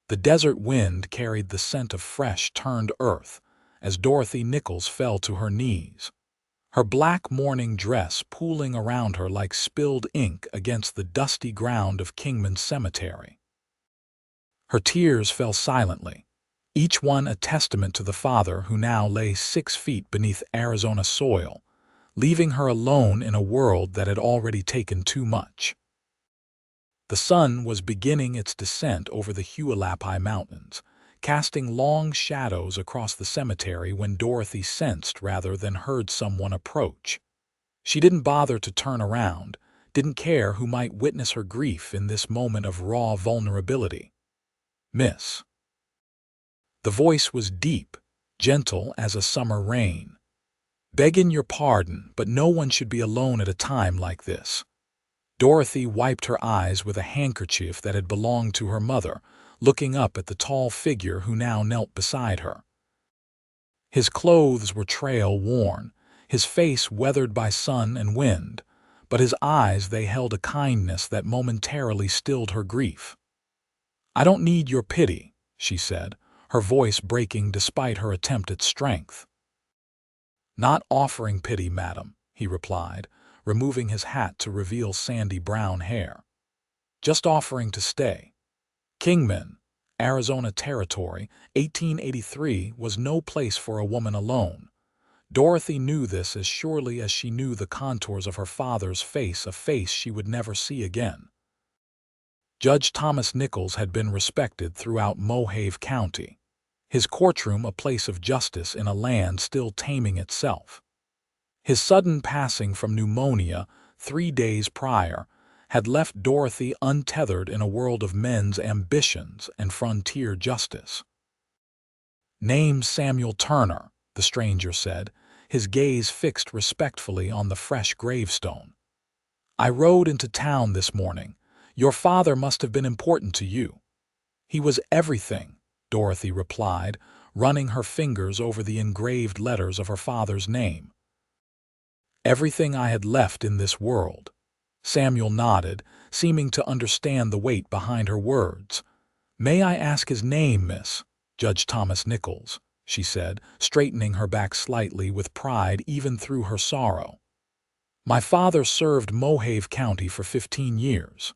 The desert wind carried the scent of fresh, turned earth as Dorothy Nichols fell to her knees, her black mourning dress pooling around her like spilled ink against the dusty ground of Kingman's cemetery. Her tears fell silently, each one a testament to the father who now lay 6 feet beneath Arizona soil, leaving her alone in a world that had already taken too much. The sun was beginning its descent over the Hualapai Mountains, casting long shadows across the cemetery when Dorothy sensed rather than heard someone approach. She didn't bother to turn around, didn't care who might witness her grief in this moment of raw vulnerability. "Miss." The voice was deep, gentle as a summer rain. "Begging your pardon, but no one should be alone at a time like this." Dorothy wiped her eyes with a handkerchief that had belonged to her mother, looking up at the tall figure who now knelt beside her. His clothes were trail-worn, his face weathered by sun and wind, but his eyes they held a kindness that momentarily stilled her grief. "I don't need your pity," she said, her voice breaking despite her attempt at strength. "Not offering pity, madam," he replied, removing his hat to reveal sandy brown hair. "Just offering to stay. Kingman, Arizona Territory, 1883 was no place for a woman alone. Dorothy knew this as surely as she knew the contours of her father's face, a face she would never see again. Judge Thomas Nichols had been respected throughout Mohave County, his courtroom a place of justice in a land still taming itself. His sudden passing from pneumonia 3 days prior had left Dorothy untethered in a world of men's ambitions and frontier justice. "Name's Samuel Turner," the stranger said, his gaze fixed respectfully on the fresh gravestone. "I rode into town this morning. Your father must have been important to you." "He was everything," Dorothy replied, running her fingers over the engraved letters of her father's name. "Everything I had left in this world." Samuel nodded, seeming to understand the weight behind her words. "May I ask his name, miss?" "Judge Thomas Nichols," she said, straightening her back slightly with pride even through her sorrow. "My father served Mohave County for 15 years.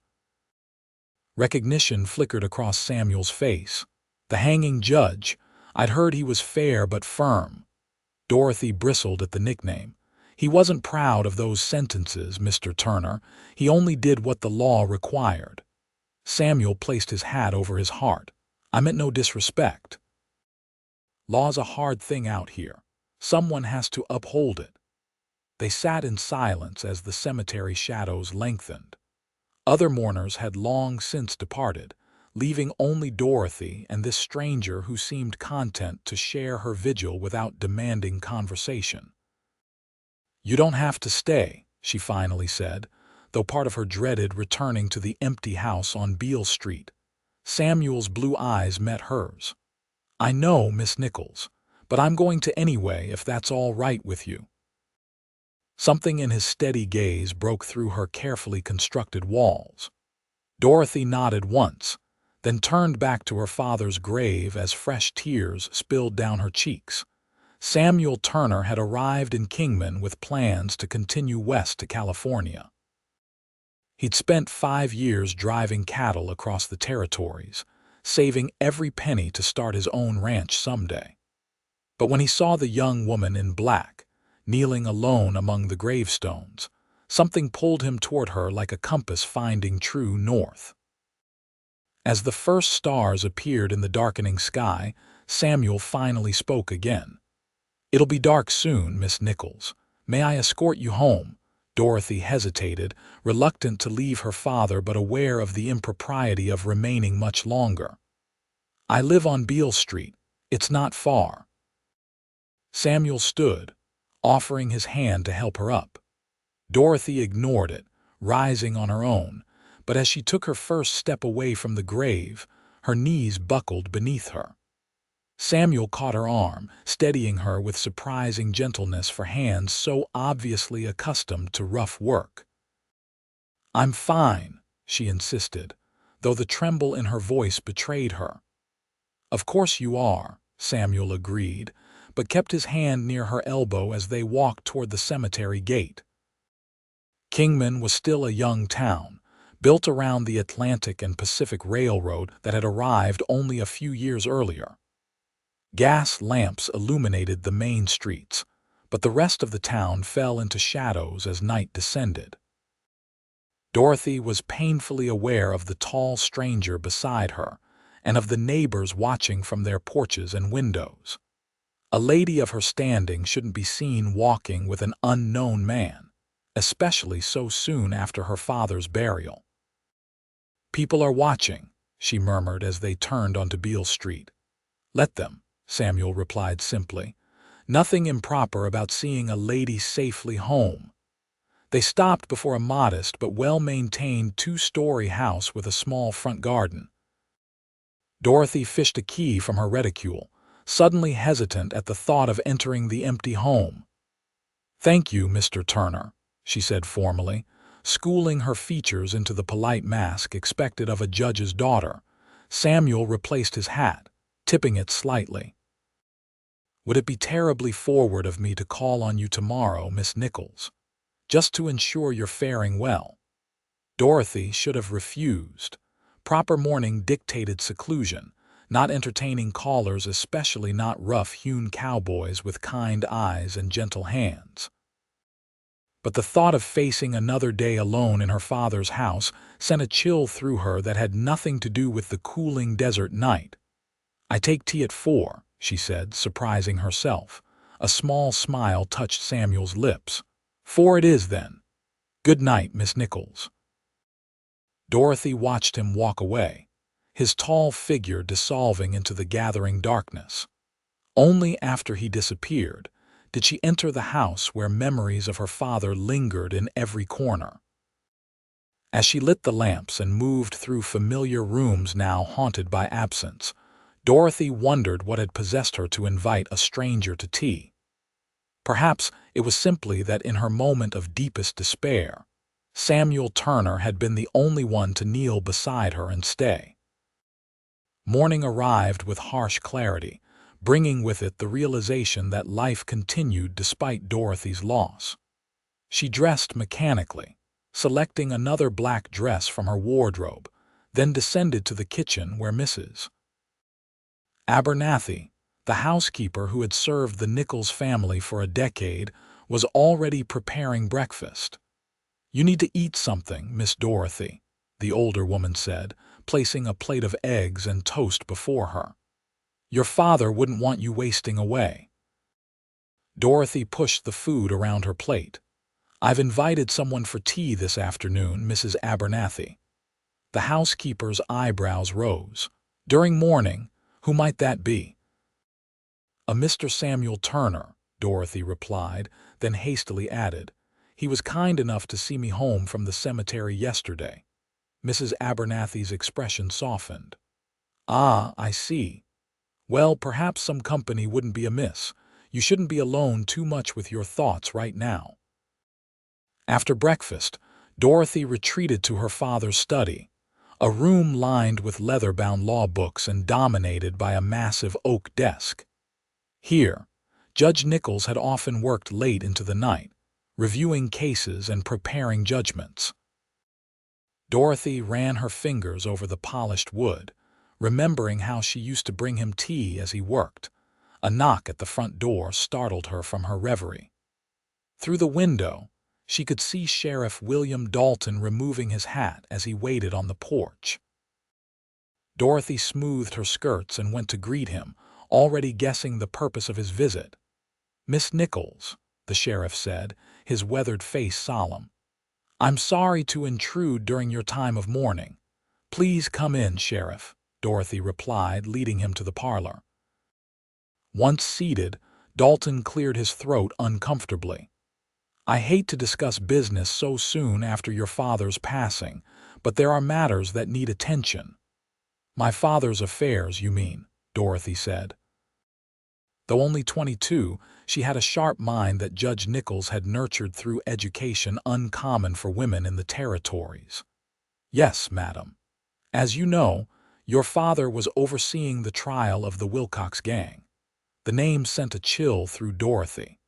Recognition flickered across Samuel's face. "The hanging judge. I'd heard he was fair but firm." Dorothy bristled at the nickname. "He wasn't proud of those sentences, Mr. Turner. He only did what the law required." Samuel placed his hat over his heart. "I meant no disrespect. Law's a hard thing out here. Someone has to uphold it." They sat in silence as the cemetery shadows lengthened. Other mourners had long since departed, leaving only Dorothy and this stranger who seemed content to share her vigil without demanding conversation. "You don't have to stay," she finally said, though part of her dreaded returning to the empty house on Beale Street. Samuel's blue eyes met hers. "I know, Miss Nichols, but I'm going to anyway if that's all right with you." Something in his steady gaze broke through her carefully constructed walls. Dorothy nodded once, then turned back to her father's grave as fresh tears spilled down her cheeks. Samuel Turner had arrived in Kingman with plans to continue west to California. He'd spent 5 years driving cattle across the territories, saving every penny to start his own ranch someday. But when he saw the young woman in black, kneeling alone among the gravestones, something pulled him toward her like a compass finding true north. As the first stars appeared in the darkening sky, Samuel finally spoke again. "It'll be dark soon, Miss Nichols. May I escort you home?" Dorothy hesitated, reluctant to leave her father but aware of the impropriety of remaining much longer. "I live on Beale Street. It's not far." Samuel stood, offering his hand to help her up. Dorothy ignored it, rising on her own, but as she took her first step away from the grave, her knees buckled beneath her. Samuel caught her arm, steadying her with surprising gentleness for hands so obviously accustomed to rough work. "I'm fine," she insisted, though the tremble in her voice betrayed her. "Of course you are," Samuel agreed, but kept his hand near her elbow as they walked toward the cemetery gate. Kingman was still a young town, built around the Atlantic and Pacific Railroad that had arrived only a few years earlier. Gas lamps illuminated the main streets, but the rest of the town fell into shadows as night descended. Dorothy was painfully aware of the tall stranger beside her and of the neighbors watching from their porches and windows. A lady of her standing shouldn't be seen walking with an unknown man, especially so soon after her father's burial. "People are watching," she murmured as they turned onto Beale Street. "Let them," Samuel replied simply. "Nothing improper about seeing a lady safely home." They stopped before a modest but well-maintained two-story house with a small front garden. Dorothy fished a key from her reticule, suddenly hesitant at the thought of entering the empty home. "Thank you, Mr. Turner," she said formally, schooling her features into the polite mask expected of a judge's daughter. Samuel replaced his hat, tipping it slightly. "Would it be terribly forward of me to call on you tomorrow, Miss Nichols, just to ensure you're faring well?" Dorothy should have refused. Proper mourning dictated seclusion, not entertaining callers, especially not rough-hewn cowboys with kind eyes and gentle hands. But the thought of facing another day alone in her father's house sent a chill through her that had nothing to do with the cooling desert night. "I take tea at 4, she said, surprising herself. A small smile touched Samuel's lips. "4 it is, then. Good night, Miss Nichols." Dorothy watched him walk away, his tall figure dissolving into the gathering darkness. Only after he disappeared did she enter the house where memories of her father lingered in every corner. As she lit the lamps and moved through familiar rooms now haunted by absence, Dorothy wondered what had possessed her to invite a stranger to tea. Perhaps it was simply that in her moment of deepest despair, Samuel Turner had been the only one to kneel beside her and stay. Morning arrived with harsh clarity, bringing with it the realization that life continued despite Dorothy's loss. She dressed mechanically, selecting another black dress from her wardrobe, then descended to the kitchen where Mrs. Abernathy, the housekeeper who had served the Nichols family for a decade, was already preparing breakfast. "You need to eat something, Miss Dorothy," the older woman said, placing a plate of eggs and toast before her. "Your father wouldn't want you wasting away." Dorothy pushed the food around her plate. "I've invited someone for tea this afternoon, Mrs. Abernathy." The housekeeper's eyebrows rose. "During morning? Who might that be?" "A Mr. Samuel Turner," Dorothy replied, then hastily added, "He was kind enough to see me home from the cemetery yesterday." Mrs. Abernathy's expression softened. "Ah, I see. Well, perhaps some company wouldn't be amiss. You shouldn't be alone too much with your thoughts right now." After breakfast, Dorothy retreated to her father's study, a room lined with leather-bound law books and dominated by a massive oak desk. Here, Judge Nichols had often worked late into the night, reviewing cases and preparing judgments. Dorothy ran her fingers over the polished wood, remembering how she used to bring him tea as he worked. A knock at the front door startled her from her reverie. Through the window, she could see Sheriff William Dalton removing his hat as he waited on the porch. Dorothy smoothed her skirts and went to greet him, already guessing the purpose of his visit. "Miss Nichols," the sheriff said, his weathered face solemn. "I'm sorry to intrude during your time of mourning." "Please come in, Sheriff," Dorothy replied, leading him to the parlor. Once seated, Dalton cleared his throat uncomfortably. "I hate to discuss business so soon after your father's passing, but there are matters that need attention." "My father's affairs, you mean," Dorothy said. Though only 22, she had a sharp mind that Judge Nichols had nurtured through education uncommon for women in the territories. "Yes, madam. As you know, Your father was overseeing the trial of the Wilcox gang. The name sent a chill through Dorothy.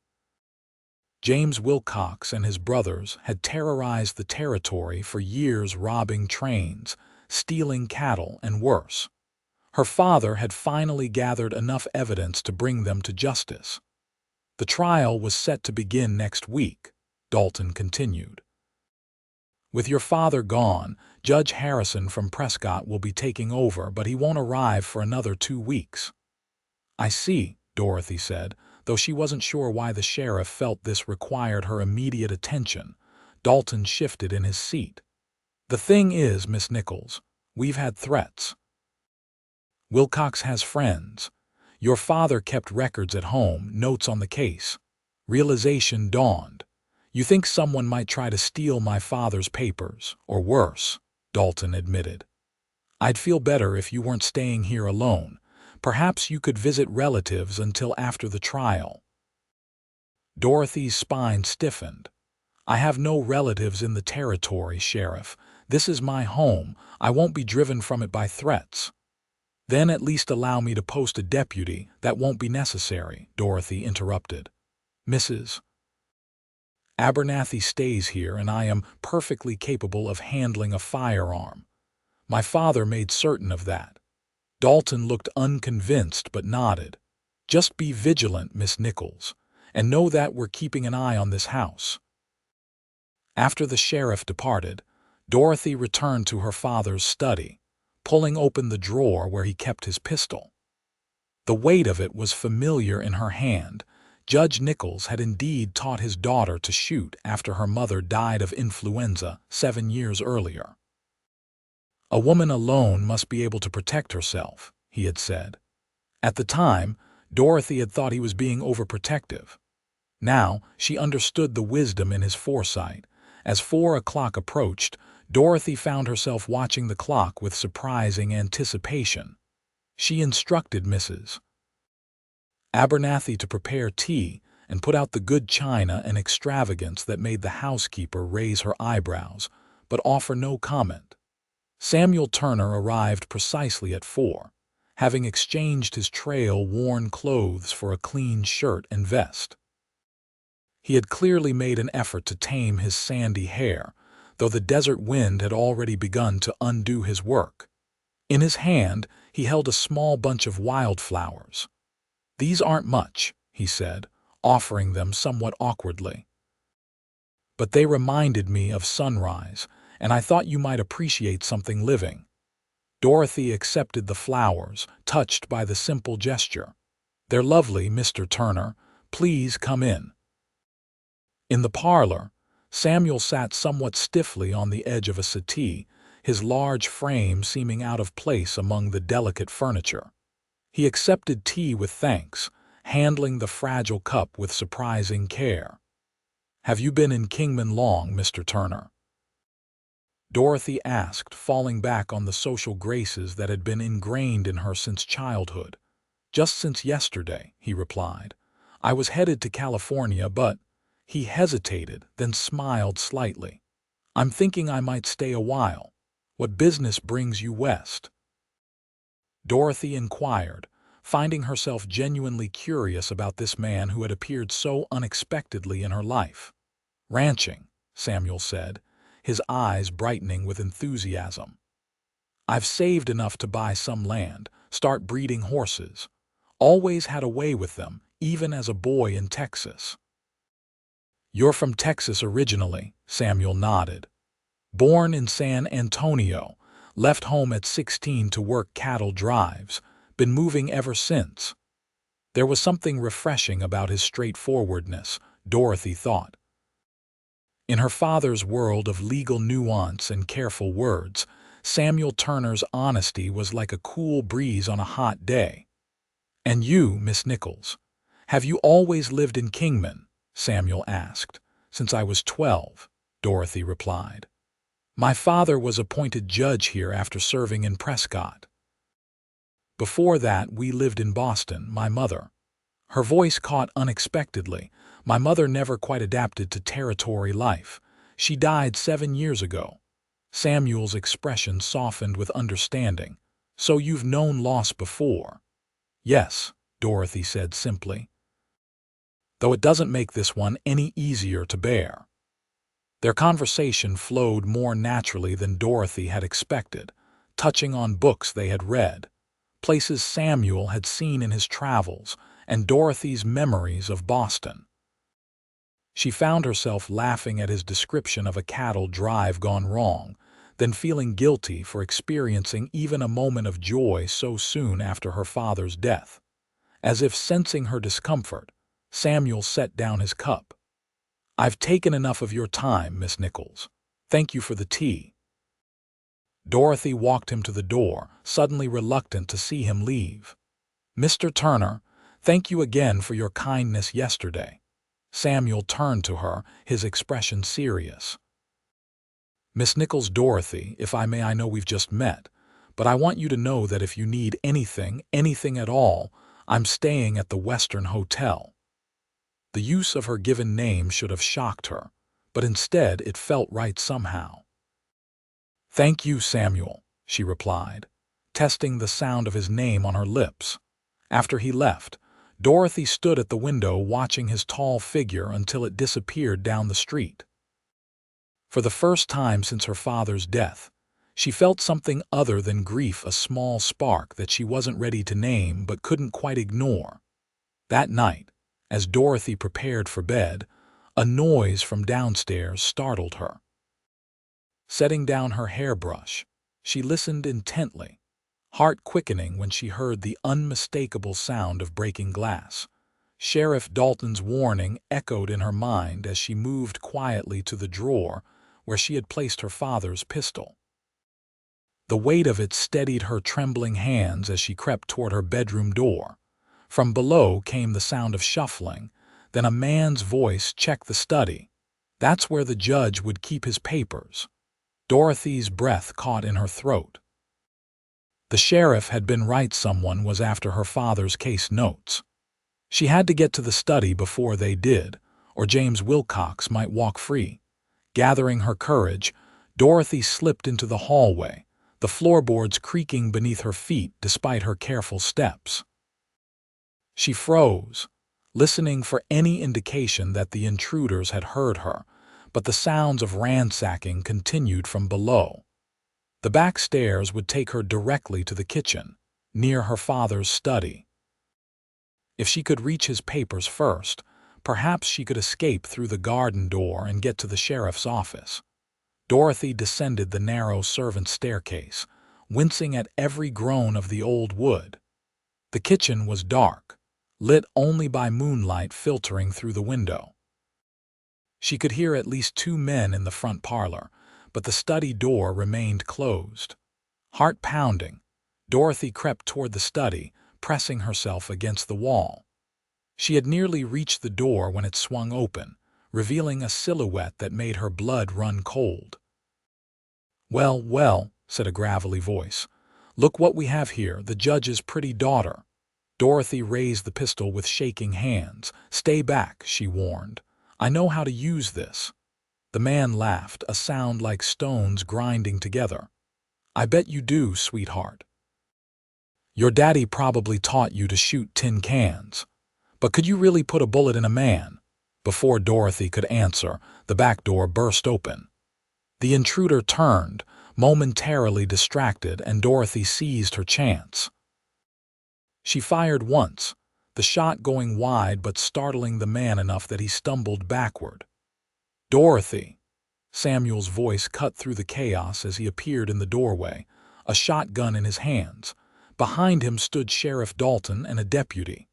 James Wilcox and his brothers had terrorized the territory for years, robbing trains, stealing cattle, and worse. Her father had finally gathered enough evidence to bring them to justice. The trial was set to begin next week, Dalton continued. With your father gone, Judge Harrison from Prescott will be taking over, but he won't arrive for another 2 weeks. I see, Dorothy said, though she wasn't sure why the sheriff felt this required her immediate attention. Dalton shifted in his seat. The thing is, Miss Nichols, we've had threats. Wilcox has friends. Your father kept records at home, notes on the case. Realization dawned. You think someone might try to steal my father's papers, or worse, Dalton admitted. I'd feel better if you weren't staying here alone. Perhaps you could visit relatives until after the trial. Dorothy's spine stiffened. I have no relatives in the territory, Sheriff. This is my home. I won't be driven from it by threats. Then at least allow me to post a deputy. That won't be necessary, Dorothy interrupted. Mrs. Abernathy stays here, and I am perfectly capable of handling a firearm. My father made certain of that. Dalton looked unconvinced but nodded. Just be vigilant, Miss Nichols, and know that we're keeping an eye on this house. After the sheriff departed, Dorothy returned to her father's study, pulling open the drawer where he kept his pistol. The weight of it was familiar in her hand. Judge Nichols had indeed taught his daughter to shoot after her mother died of influenza 7 years earlier. A woman alone must be able to protect herself, he had said. At the time, Dorothy had thought he was being overprotective. Now, she understood the wisdom in his foresight. As 4 o'clock approached, Dorothy found herself watching the clock with surprising anticipation. She instructed Mrs. Abernathy to prepare tea and put out the good china, an extravagance that made the housekeeper raise her eyebrows, but offer no comment. Samuel Turner arrived precisely at 4, having exchanged his trail-worn clothes for a clean shirt and vest. He had clearly made an effort to tame his sandy hair, though the desert wind had already begun to undo his work. In his hand, he held a small bunch of wildflowers. These aren't much, he said, offering them somewhat awkwardly. But they reminded me of sunrise, and I thought you might appreciate something living. Dorothy accepted the flowers, touched by the simple gesture. They're lovely, Mr. Turner. Please come in. In the parlor, Samuel sat somewhat stiffly on the edge of a settee, his large frame seeming out of place among the delicate furniture. He accepted tea with thanks, handling the fragile cup with surprising care. Have you been in Kingman long, Mr. Turner? Dorothy asked, falling back on the social graces that had been ingrained in her since childhood. Just since yesterday, he replied. I was headed to California, but... He hesitated, then smiled slightly. I'm thinking I might stay a while. What business brings you west? Dorothy inquired, finding herself genuinely curious about this man who had appeared so unexpectedly in her life. Ranching, Samuel said, his eyes brightening with enthusiasm. I've saved enough to buy some land, start breeding horses. Always had a way with them, even as a boy in Texas. You're from Texas originally, Samuel nodded. Born in San Antonio, left home at 16 to work cattle drives, been moving ever since. There was something refreshing about his straightforwardness, Dorothy thought. In her father's world of legal nuance and careful words, Samuel Turner's honesty was like a cool breeze on a hot day. And you, Miss Nichols, have you always lived in Kingman? Samuel asked. Since I was 12, Dorothy replied. My father was appointed judge here after serving in Prescott. Before that, we lived in Boston, my mother. Her voice caught unexpectedly. My mother never quite adapted to territory life. She died 7 years ago. Samuel's expression softened with understanding. So you've known loss before? Yes, Dorothy said simply, though it doesn't make this one any easier to bear. Their conversation flowed more naturally than Dorothy had expected, touching on books they had read, places Samuel had seen in his travels, and Dorothy's memories of Boston. She found herself laughing at his description of a cattle drive gone wrong, then feeling guilty for experiencing even a moment of joy so soon after her father's death. As if sensing her discomfort, Samuel set down his cup. "I've taken enough of your time, Miss Nichols. Thank you for the tea." Dorothy walked him to the door, suddenly reluctant to see him leave. "Mr. Turner, thank you again for your kindness yesterday." Samuel turned to her, his expression serious. "Miss Nichols, Dorothy, if I may, I know we've just met, but I want you to know that if you need anything at all, I'm staying at the Western Hotel." The use of her given name should have shocked her, but instead it felt right somehow. "Thank you, Samuel," she replied, testing the sound of his name on her lips. After he left, Dorothy stood at the window watching his tall figure until it disappeared down the street. For the first time since her father's death, she felt something other than grief, a small spark that she wasn't ready to name but couldn't quite ignore. That night, as Dorothy prepared for bed, a noise from downstairs startled her. Setting down her hairbrush, she listened intently, heart quickening when she heard the unmistakable sound of breaking glass. Sheriff Dalton's warning echoed in her mind as she moved quietly to the drawer where she had placed her father's pistol. The weight of it steadied her trembling hands as she crept toward her bedroom door. From below came the sound of shuffling, then a man's voice checked the study. That's where the judge would keep his papers. Dorothy's breath caught in her throat. The sheriff had been right, someone was after her father's case notes. She had to get to the study before they did, or James Wilcox might walk free. Gathering her courage, Dorothy slipped into the hallway, the floorboards creaking beneath her feet despite her careful steps. She froze, listening for any indication that the intruders had heard her, but the sounds of ransacking continued from below. The back stairs would take her directly to the kitchen, near her father's study. If she could reach his papers first, perhaps she could escape through the garden door and get to the sheriff's office. Dorothy descended the narrow servants' staircase, wincing at every groan of the old wood. The kitchen was dark, lit only by moonlight filtering through the window. She could hear at least 2 men in the front parlor, but the study door remained closed. Heart pounding, Dorothy crept toward the study, pressing herself against the wall. She had nearly reached the door when it swung open, revealing a silhouette that made her blood run cold. "Well, well," said a gravelly voice. "Look what we have here, the judge's pretty daughter." Dorothy raised the pistol with shaking hands. "Stay back," she warned. "I know how to use this." The man laughed, a sound like stones grinding together. "I bet you do, sweetheart. Your daddy probably taught you to shoot tin cans. But could you really put a bullet in a man?" Before Dorothy could answer, the back door burst open. The intruder turned, momentarily distracted, and Dorothy seized her chance. She fired once, the shot going wide but startling the man enough that he stumbled backward. "Dorothy!" Samuel's voice cut through the chaos as he appeared in the doorway, a shotgun in his hands. Behind him stood Sheriff Dalton and a deputy.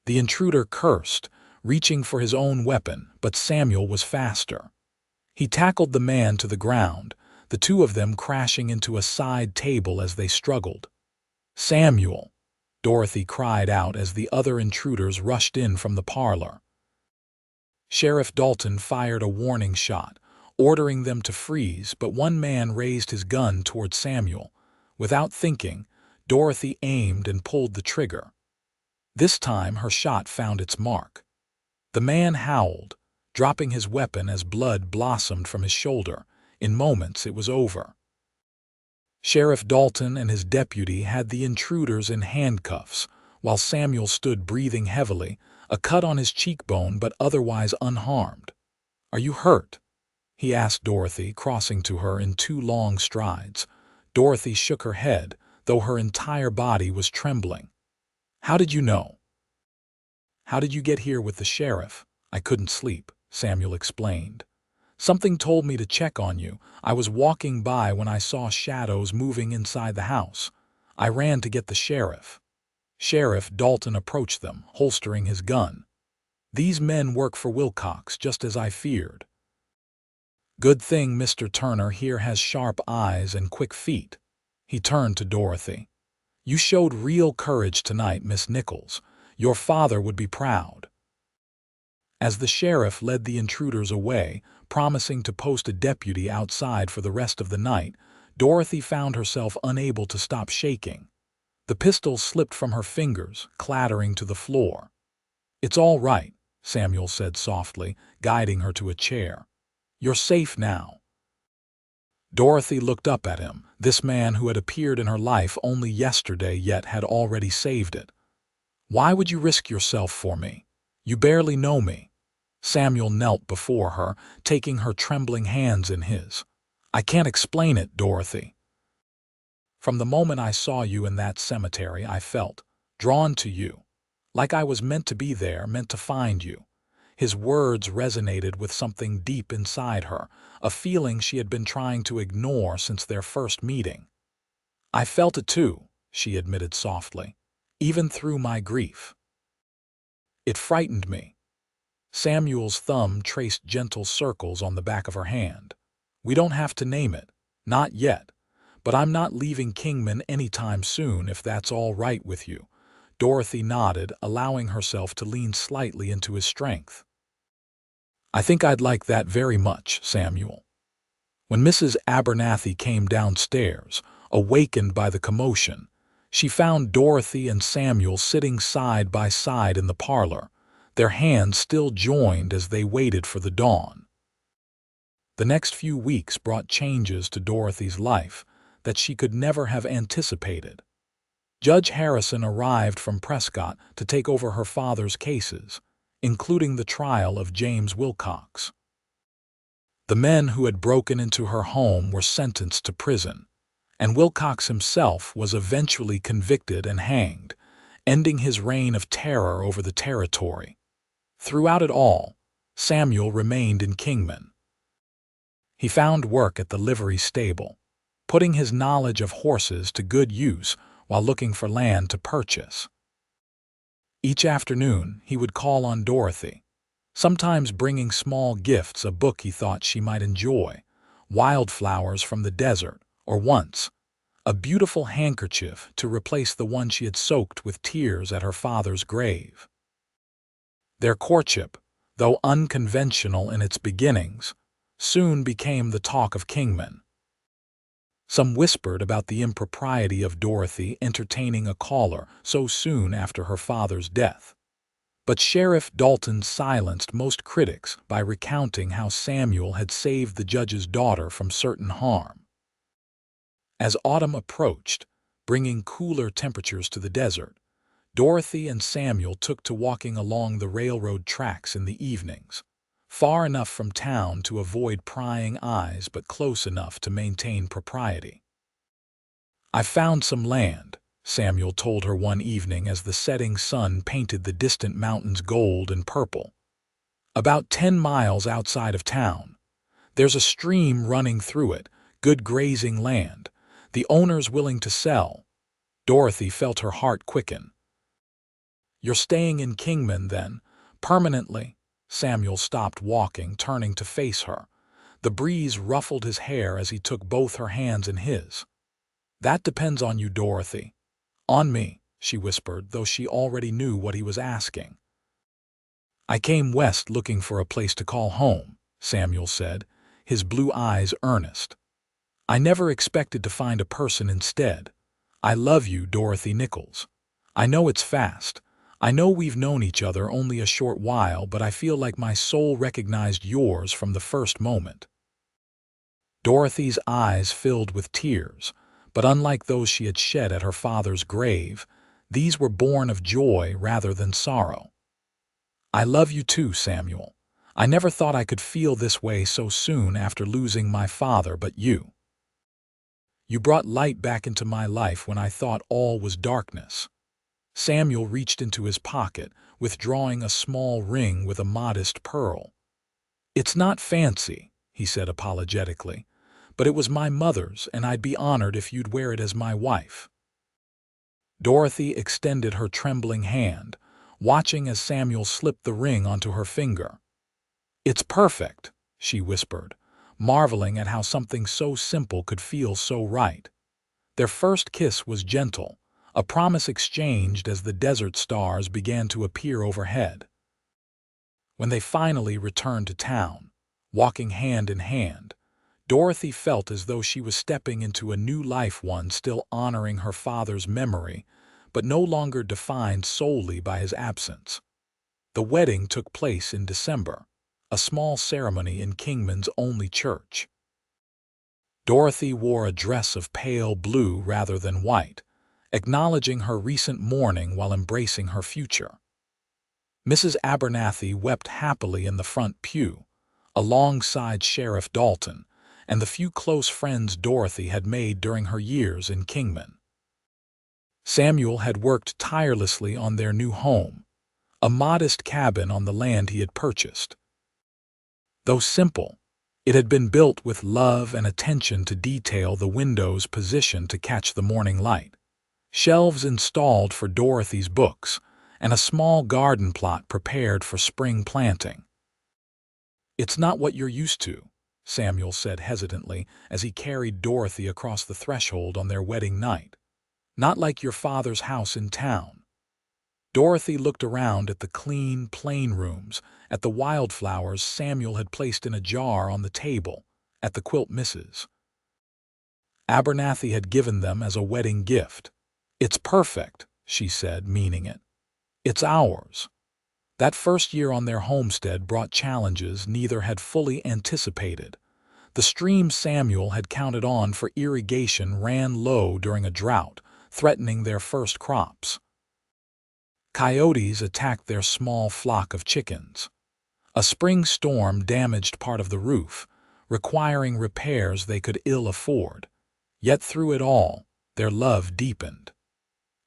The intruder cursed, reaching for his own weapon, but Samuel was faster. He tackled the man to the ground, the two of them crashing into a side table as they struggled. "Samuel!" Dorothy cried out as the other intruders rushed in from the parlor. Sheriff Dalton fired a warning shot, ordering them to freeze, but one man raised his gun toward Samuel. Without thinking, Dorothy aimed and pulled the trigger. This time her shot found its mark. The man howled, dropping his weapon as blood blossomed from his shoulder. In moments it was over. Sheriff Dalton and his deputy had the intruders in handcuffs, while Samuel stood breathing heavily, a cut on his cheekbone but otherwise unharmed. "Are you hurt?" he asked Dorothy, crossing to her in 2 long strides. Dorothy shook her head, though her entire body was trembling. "How did you know?" "How did you get here with the sheriff?" "I couldn't sleep," Samuel explained. "Something told me to check on you. I was walking by when I saw shadows moving inside the house. I ran to get the sheriff." Sheriff Dalton approached them, holstering his gun. "These men work for Wilcox, just as I feared. Good thing Mr. Turner here has sharp eyes and quick feet." He turned to Dorothy. "You showed real courage tonight, Miss Nichols. Your father would be proud." As the sheriff led the intruders away, promising to post a deputy outside for the rest of the night, Dorothy found herself unable to stop shaking. The pistol slipped from her fingers, clattering to the floor. "It's all right," Samuel said softly, guiding her to a chair. "You're safe now." Dorothy looked up at him, this man who had appeared in her life only yesterday yet had already saved it. "Why would you risk yourself for me? You barely know me." Samuel knelt before her, taking her trembling hands in his. "I can't explain it, Dorothy. From the moment I saw you in that cemetery, I felt drawn to you, like I was meant to be there, meant to find you." His words resonated with something deep inside her, a feeling she had been trying to ignore since their first meeting. "I felt it too," she admitted softly, "even through my grief. It frightened me." Samuel's thumb traced gentle circles on the back of her hand. "We don't have to name it. Not yet. But I'm not leaving Kingman anytime soon, if that's all right with you." Dorothy nodded, allowing herself to lean slightly into his strength. "I think I'd like that very much, Samuel." When Mrs. Abernathy came downstairs, awakened by the commotion, she found Dorothy and Samuel sitting side by side in the parlor, their hands still joined as they waited for the dawn. The next few weeks brought changes to Dorothy's life that she could never have anticipated. Judge Harrison arrived from Prescott to take over her father's cases, including the trial of James Wilcox. The men who had broken into her home were sentenced to prison, and Wilcox himself was eventually convicted and hanged, ending his reign of terror over the territory. Throughout it all, Samuel remained in Kingman. He found work at the livery stable, putting his knowledge of horses to good use while looking for land to purchase. Each afternoon, he would call on Dorothy, sometimes bringing small gifts, a book he thought she might enjoy, wildflowers from the desert, or once, a beautiful handkerchief to replace the one she had soaked with tears at her father's grave. Their courtship, though unconventional in its beginnings, soon became the talk of Kingman. Some whispered about the impropriety of Dorothy entertaining a caller so soon after her father's death. But Sheriff Dalton silenced most critics by recounting how Samuel had saved the judge's daughter from certain harm. As autumn approached, bringing cooler temperatures to the desert, Dorothy and Samuel took to walking along the railroad tracks in the evenings, far enough from town to avoid prying eyes but close enough to maintain propriety. "I found some land," Samuel told her one evening as the setting sun painted the distant mountains gold and purple. "About 10 miles outside of town. There's a stream running through it, good grazing land. The owner's willing to sell." Dorothy felt her heart quicken. "You're staying in Kingman, then, permanently?" Samuel stopped walking, turning to face her. The breeze ruffled his hair as he took both her hands in his. "That depends on you, Dorothy." "On me," she whispered, though she already knew what he was asking. "I came west looking for a place to call home," Samuel said, his blue eyes earnest. "I never expected to find a person instead. I love you, Dorothy Nichols. I know it's fast. I know we've known each other only a short while, but I feel like my soul recognized yours from the first moment." Dorothy's eyes filled with tears, but unlike those she had shed at her father's grave, these were born of joy rather than sorrow. "I love you too, Samuel. I never thought I could feel this way so soon after losing my father, but you. You brought light back into my life when I thought all was darkness." Samuel reached into his pocket, withdrawing a small ring with a modest pearl. "It's not fancy," he said apologetically, "but it was my mother's, and I'd be honored if you'd wear it as my wife." Dorothy extended her trembling hand, watching as Samuel slipped the ring onto her finger. "It's perfect," she whispered, marveling at how something so simple could feel so right. Their first kiss was gentle, a promise exchanged as the desert stars began to appear overhead. When they finally returned to town, walking hand in hand, Dorothy felt as though she was stepping into a new life, one still honoring her father's memory, but no longer defined solely by his absence. The wedding took place in December, a small ceremony in Kingman's only church. Dorothy wore a dress of pale blue rather than white, acknowledging her recent mourning while embracing her future. Mrs. Abernathy wept happily in the front pew, alongside Sheriff Dalton and the few close friends Dorothy had made during her years in Kingman. Samuel had worked tirelessly on their new home, a modest cabin on the land he had purchased. Though simple, it had been built with love and attention to detail, the windows positioned to catch the morning light, shelves installed for Dorothy's books, and a small garden plot prepared for spring planting. "It's not what you're used to," Samuel said hesitantly as he carried Dorothy across the threshold on their wedding night. "Not like your father's house in town." Dorothy looked around at the clean, plain rooms, at the wildflowers Samuel had placed in a jar on the table, at the quilt Mrs. Abernathy had given them as a wedding gift. "It's perfect," she said, meaning it. "It's ours." That first year on their homestead brought challenges neither had fully anticipated. The stream Samuel had counted on for irrigation ran low during a drought, threatening their first crops. Coyotes attacked their small flock of chickens. A spring storm damaged part of the roof, requiring repairs they could ill afford. Yet through it all, their love deepened.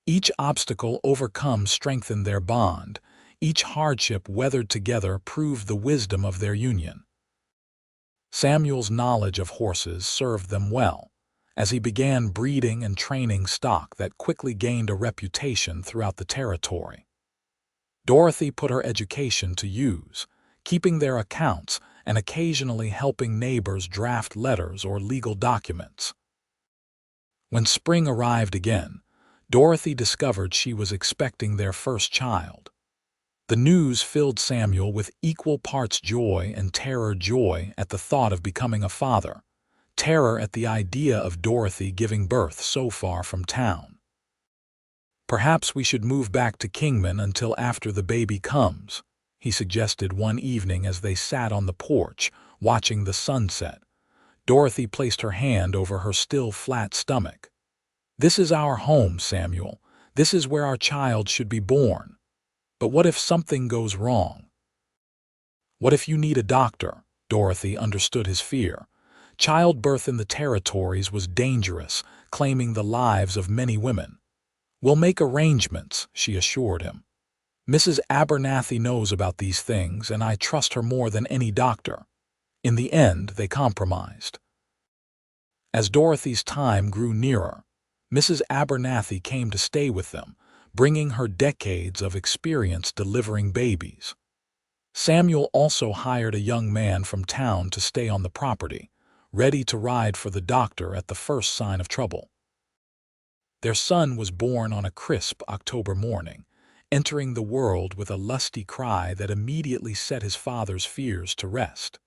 Each obstacle overcome strengthened their bond. Each hardship weathered together proved the wisdom of their union. Samuel's knowledge of horses served them well, as he began breeding and training stock that quickly gained a reputation throughout the territory. Dorothy put her education to use, keeping their accounts and occasionally helping neighbors draft letters or legal documents. When spring arrived again, Dorothy discovered she was expecting their first child. The news filled Samuel with equal parts joy and terror, joy at the thought of becoming a father, terror at the idea of Dorothy giving birth so far from town. "Perhaps we should move back to Kingman until after the baby comes," he suggested one evening as they sat on the porch, watching the sunset. Dorothy placed her hand over her still flat stomach. "This is our home, Samuel. This is where our child should be born. But what if something goes wrong? What if you need a doctor?" Dorothy understood his fear. Childbirth in the territories was dangerous, claiming the lives of many women. "We'll make arrangements," she assured him. "Mrs. Abernathy knows about these things, and I trust her more than any doctor." In the end, they compromised. As Dorothy's time grew nearer, Mrs. Abernathy came to stay with them, bringing her decades of experience delivering babies. Samuel also hired a young man from town to stay on the property, ready to ride for the doctor at the first sign of trouble. Their son was born on a crisp October morning, entering the world with a lusty cry that immediately set his father's fears to rest.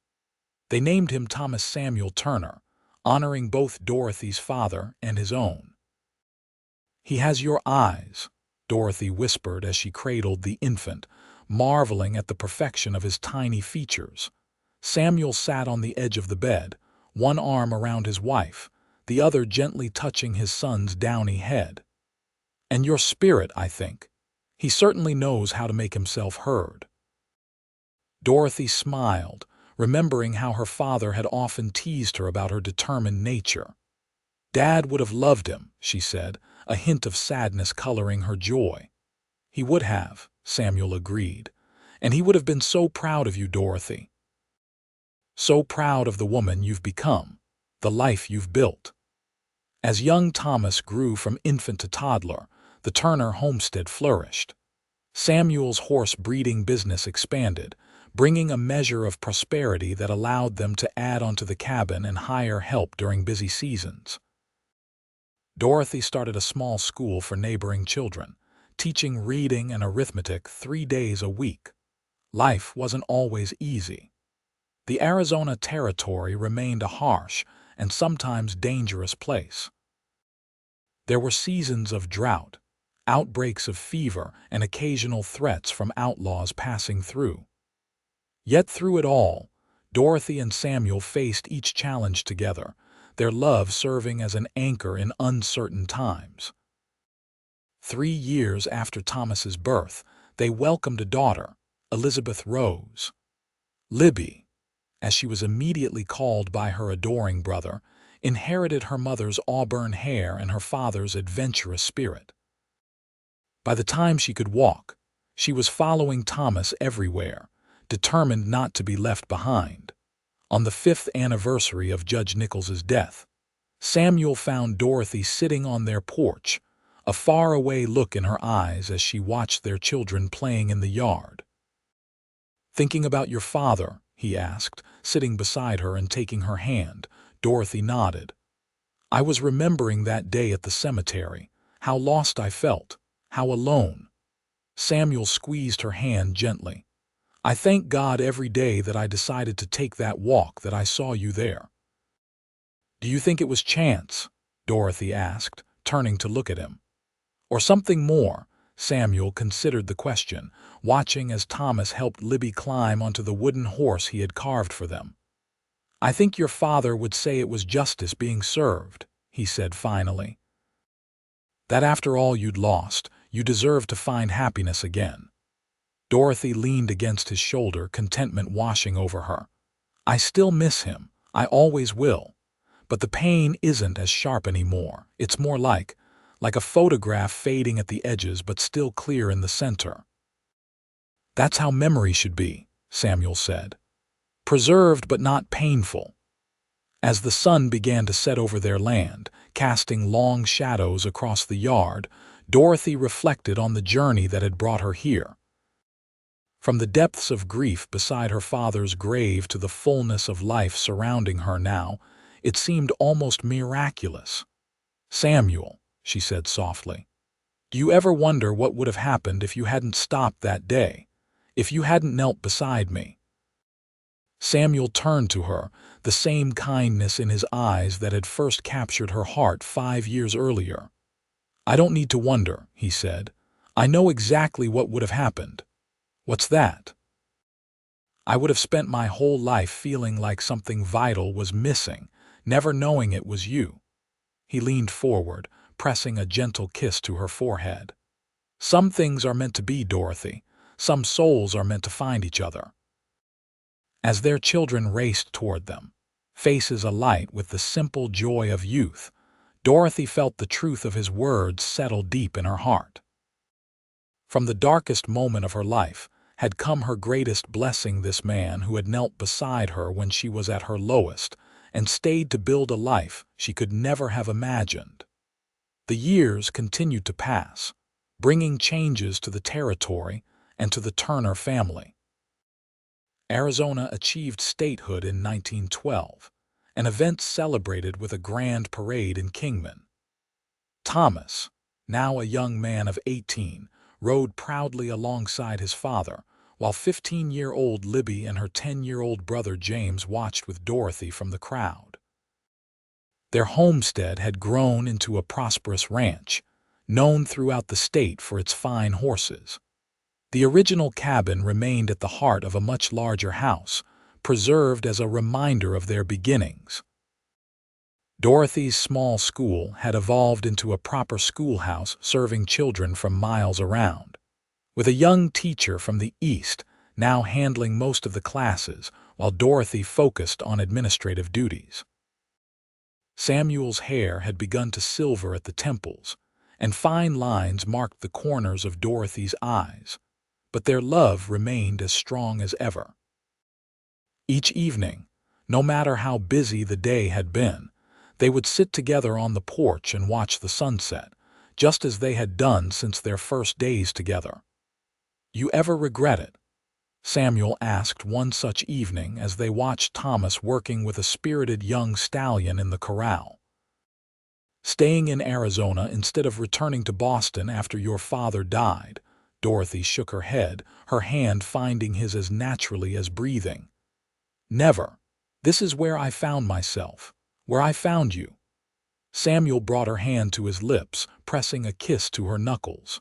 They named him Thomas Samuel Turner, honoring both Dorothy's father and his own. "He has your eyes," Dorothy whispered as she cradled the infant, marveling at the perfection of his tiny features. Samuel sat on the edge of the bed, one arm around his wife, the other gently touching his son's downy head. "And your spirit, I think. He certainly knows how to make himself heard." Dorothy smiled, remembering how her father had often teased her about her determined nature. "Dad would have loved him," she said, a hint of sadness coloring her joy. "He would have," Samuel agreed. "And he would have been so proud of you, Dorothy. So proud of the woman you've become, the life you've built." As young Thomas grew from infant to toddler, the Turner homestead flourished. Samuel's horse breeding business expanded, bringing a measure of prosperity that allowed them to add onto the cabin and hire help during busy seasons. Dorothy started a small school for neighboring children, teaching reading and arithmetic 3 days a week. Life wasn't always easy. The Arizona Territory remained a harsh and sometimes dangerous place. There were seasons of drought, outbreaks of fever, and occasional threats from outlaws passing through. Yet through it all, Dorothy and Samuel faced each challenge together, their love serving as an anchor in uncertain times. 3 years after Thomas's birth, they welcomed a daughter, Elizabeth Rose. Libby, as she was immediately called by her adoring brother, inherited her mother's auburn hair and her father's adventurous spirit. By the time she could walk, she was following Thomas everywhere, determined not to be left behind. On the 5th anniversary of Judge Nichols's death, Samuel found Dorothy sitting on their porch, a faraway look in her eyes as she watched their children playing in the yard. "Thinking about your father?" he asked, sitting beside her and taking her hand. Dorothy nodded. "I was remembering that day at the cemetery, how lost I felt, how alone." Samuel squeezed her hand gently. "I thank God every day that I decided to take that walk, that I saw you there." "Do you think it was chance?" Dorothy asked, turning to look at him. "Or something more?" Samuel considered the question, watching as Thomas helped Libby climb onto the wooden horse he had carved for them. "I think your father would say it was justice being served," he said finally. "That after all you'd lost, you deserved to find happiness again." Dorothy leaned against his shoulder, contentment washing over her. "I still miss him. I always will. But the pain isn't as sharp anymore. It's more like a photograph fading at the edges but still clear in the center." "That's how memory should be," Samuel said. "Preserved but not painful." As the sun began to set over their land, casting long shadows across the yard, Dorothy reflected on the journey that had brought her here. From the depths of grief beside her father's grave to the fullness of life surrounding her now, it seemed almost miraculous. "Samuel," she said softly, "do you ever wonder what would have happened if you hadn't stopped that day, if you hadn't knelt beside me?" Samuel turned to her, the same kindness in his eyes that had first captured her heart 5 years earlier. "I don't need to wonder," he said. "I know exactly what would have happened." "What's that?" "I would have spent my whole life feeling like something vital was missing, never knowing it was you." He leaned forward, pressing a gentle kiss to her forehead. "Some things are meant to be, Dorothy. Some souls are meant to find each other." As their children raced toward them, faces alight with the simple joy of youth, Dorothy felt the truth of his words settle deep in her heart. From the darkest moment of her life had come her greatest blessing, this man who had knelt beside her when she was at her lowest and stayed to build a life she could never have imagined. The years continued to pass, bringing changes to the territory and to the Turner family. Arizona achieved statehood in 1912, an event celebrated with a grand parade in Kingman. Thomas, now a young man of 18, rode proudly alongside his father, while 15-year-old Libby and her 10-year-old brother James watched with Dorothy from the crowd. Their homestead had grown into a prosperous ranch, known throughout the state for its fine horses. The original cabin remained at the heart of a much larger house, preserved as a reminder of their beginnings. Dorothy's small school had evolved into a proper schoolhouse serving children from miles around, with a young teacher from the East now handling most of the classes while Dorothy focused on administrative duties. Samuel's hair had begun to silver at the temples, and fine lines marked the corners of Dorothy's eyes, but their love remained as strong as ever. Each evening, no matter how busy the day had been, they would sit together on the porch and watch the sunset, just as they had done since their first days together. "You ever regret it?" Samuel asked one such evening as they watched Thomas working with a spirited young stallion in the corral. "Staying in Arizona instead of returning to Boston after your father died," Dorothy shook her head, her hand finding his as naturally as breathing. "Never. This is where I found myself, where I found you." Samuel brought her hand to his lips, pressing a kiss to her knuckles.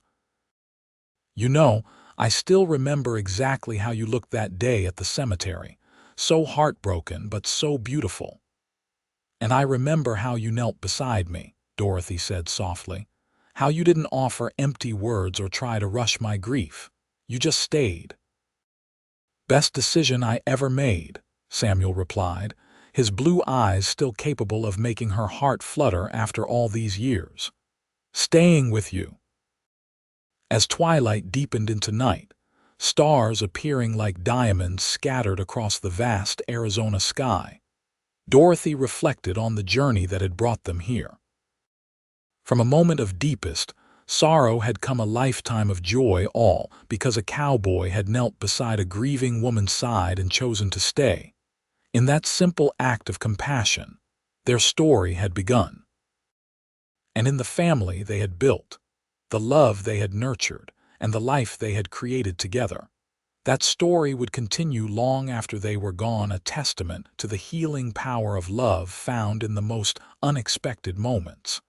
"You know, I still remember exactly how you looked that day at the cemetery, so heartbroken but so beautiful. And I remember how you knelt beside me," Dorothy said softly. "How you didn't offer empty words or try to rush my grief. You just stayed." "Best decision I ever made," Samuel replied, his blue eyes still capable of making her heart flutter after all these years. "Staying with you." As twilight deepened into night, stars appearing like diamonds scattered across the vast Arizona sky, Dorothy reflected on the journey that had brought them here. From a moment of deepest sorrow had come a lifetime of joy, all because a cowboy had knelt beside a grieving woman's side and chosen to stay. In that simple act of compassion, their story had begun. And in the family they had built, the love they had nurtured, and the life they had created together, that story would continue long after they were gone, a testament to the healing power of love found in the most unexpected moments.